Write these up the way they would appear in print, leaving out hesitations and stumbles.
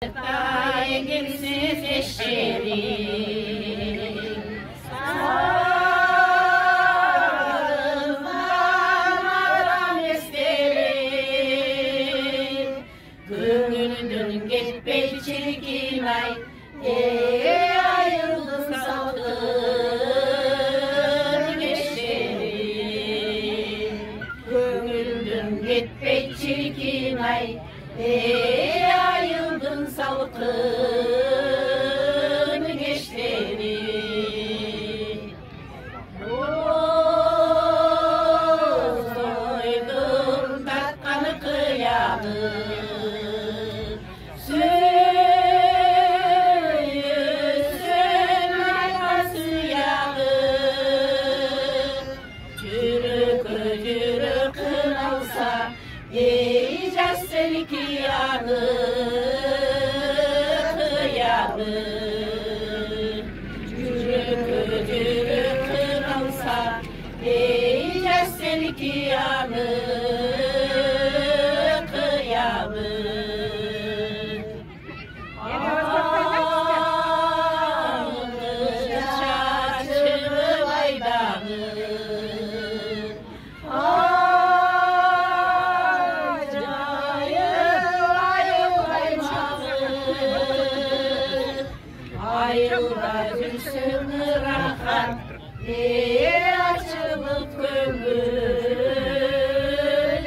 Yenilsiz eşeğim sarılmadan isterim. Gönlünden gitmey çirkin ay, ayrıldım salkın geçerim. Gönlünden gitmey çirkin ay, ayıldın salkın geçleri. Doydum tatkanı kıyağı, söğüsün arkası yağı. Çürük kınalsa yiyeceğiz seninki yağı, kıyağı. Çürük kınalsa yiyeceğiz seninki yağı, kıyağı. Ayılda gülsün rahat, açılıp gönül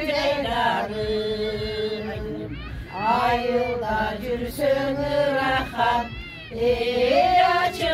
ceylanı. Ayılda gülsün rahat, açılıp